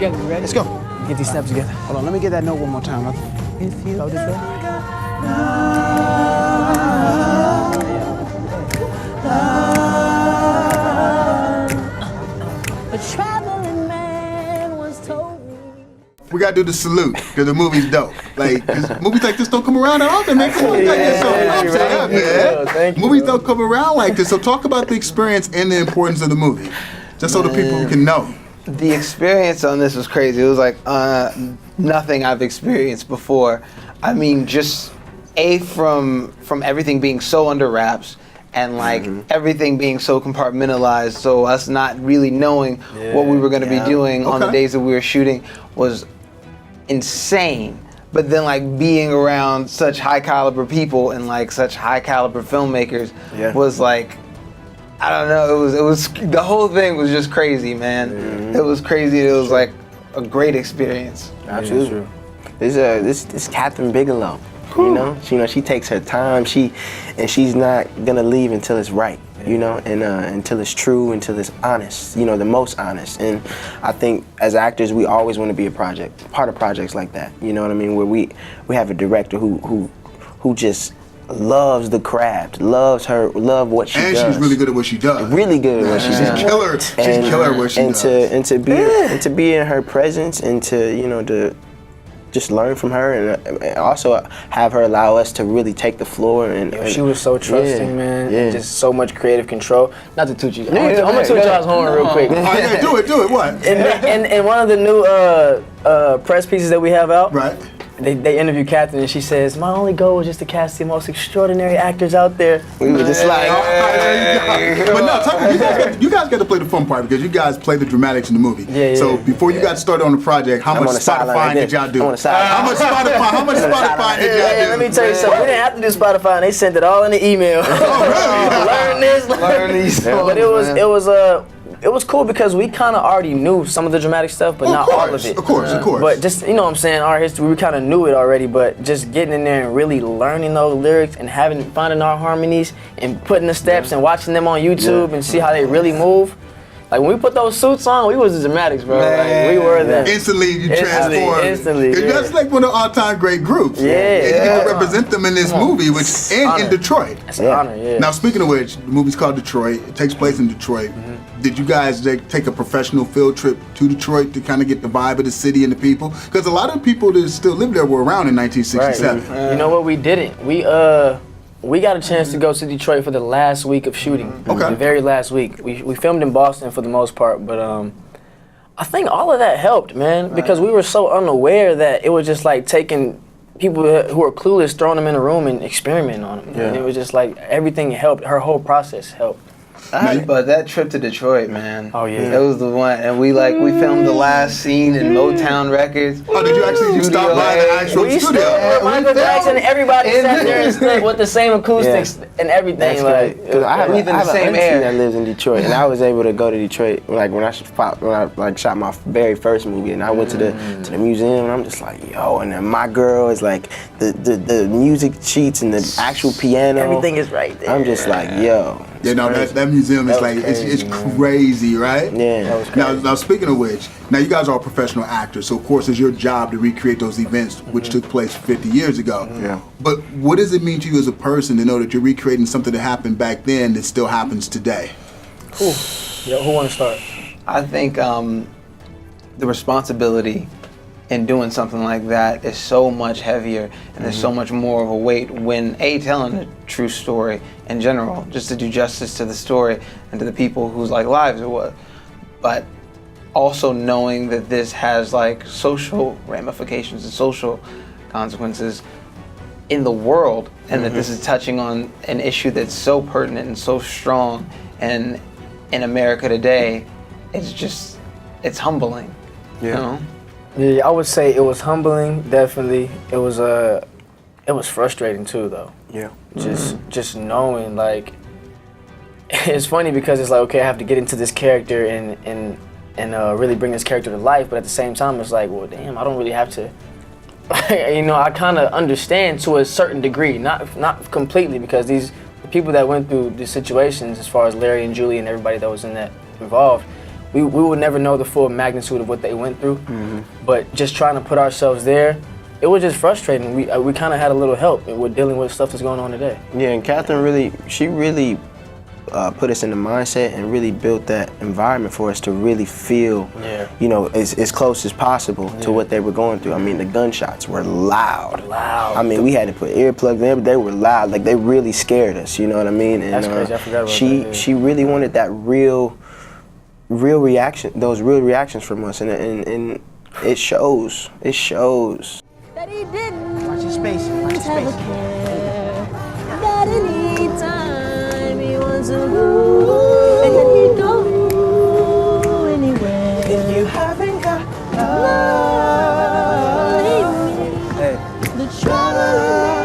together. You ready? Let's go. Get these steps together. Hold on, let me get that note one more time. If you go this way. A traveling man was told me. We gotta do the salute, because the movie's dope. Like, 'cause movies like this don't come around that often, man. Come on, you gotta get something up, man. Thank you, Movies don't come around like this, so talk about the experience and the importance of the movie, just so the people can know. The experience on this was crazy. It was like nothing I've experienced before. I mean, just from everything being so under wraps and like everything being so compartmentalized, so us not really knowing what we were going to be doing on the days that we were shooting was insane. But then like being around such high caliber people and like such high caliber filmmakers was like, I don't know, it was the whole thing was just crazy, man. It was crazy. It was like a great experience. Absolutely. This Catherine Bigelow, you know, she takes her time. She's not gonna leave until it's right, you know, and until it's true, until it's honest, you know, the most honest. And I think as actors, we always want to be part of projects like that. You know what I mean? Where we have a director who just loves the craft, loves what she does. And she's really good at what she does. Really good at what she does. She's killer. She's killer at what she does. And to be in her presence and to, you know, to just learn from her and also have her allow us to really take the floor. And she was so trusting, man. Yeah. And just so much creative control. Not to toot you. I'm gonna toot y'all's horn real quick. Oh, yeah, do it. What? In one of the new press pieces that we have out, Right. They interview Catherine and she says, my only goal was just to cast the most extraordinary actors out there. we were just like, But no, tell me, you guys got to play the fun part because you guys play the dramatics in the movie. Yeah. So before you got started on the project, how much Spotify did y'all do? How much Spotify did y'all do? Let me tell you something. We didn't have to do Spotify, and they sent it all in the email. Learn this, learn these. But it was cool because we kind of already knew some of the dramatic stuff, but not all of it. Of course. But just, you know what I'm saying, our history, we kind of knew it already, but just getting in there and really learning those lyrics and finding our harmonies and putting the steps and watching them on YouTube and see how they really move. Like when we put those suits on, we was the dramatics, bro. Like we were them. Instantly, you transformed. Instantly. That's like one of the all-time great groups. Yeah. And you get to represent them in this movie, in Detroit. It's an honor, yeah. Now, speaking of which, the movie's called Detroit. It takes place in Detroit. Did you guys take a professional field trip to Detroit to kind of get the vibe of the city and the people? Because a lot of people that still live there were around in 1967. Right. You know what? We didn't. We got a chance to go to Detroit for the last week of shooting. Okay. The very last week. We filmed in Boston for the most part, but I think all of that helped, man, because we were so unaware that it was just like taking people who were clueless, throwing them in a room and experimenting on them. Yeah. And it was just like everything helped. Her whole process helped. But that trip to Detroit, man. Oh yeah. That was the one, and we filmed the last scene in Motown Records. Oh, did you actually stop by the actual studio? Michael Jackson, everybody sat there and stood with the same acoustics and everything. Like, I have breathing the same an air. auntie that lives in Detroit, and I was able to go to Detroit when I shot my very first movie, and I went to the museum, and I'm just like, yo, and then my girl is like the music sheets and the actual piano. everything is right there. I'm just like, yo. Yeah, no, that museum is like, it's crazy, right? Yeah. Now, speaking of which, now you guys are professional actors, so of course it's your job to recreate those events which took place 50 years ago. Yeah. But what does it mean to you as a person to know that you're recreating something that happened back then that still happens today? Who want to start? I think the responsibility in doing something like that is so much heavier, and there's so much more of a weight when telling a true story in general, just to do justice to the story and to the people whose lives it was, but also knowing that this has social ramifications and social consequences in the world, and that this is touching on an issue that's so pertinent and so strong, and in America today, it's humbling. Yeah. You know? Yeah, I would say it was humbling, definitely. It was frustrating too, though. Yeah. Just knowing, it's funny because it's like, okay, I have to get into this character and really bring this character to life, but at the same time, it's like, well, damn, I don't really have to. I kind of understand to a certain degree, not completely, because the people that went through these situations, as far as Larry and Julie and everybody that was in that involved, we would never know the full magnitude of what they went through. But just trying to put ourselves there, it was just frustrating. We kind of had a little help with dealing with stuff that's going on today. Yeah, and Catherine really put us in the mindset and really built that environment for us to really feel, you know, as close as possible to what they were going through. I mean, the gunshots were loud. I mean, we had to put earplugs in, but they were loud. Like, they really scared us, you know what I mean? And That's crazy. I forgot about that. she really wanted that real reaction, those real reactions from us, and it shows. It shows. That he didn't Watch your space. Watch your have a space. care. That any time he wants to go, and he'd go anywhere. If you haven't got love, hey. the trouble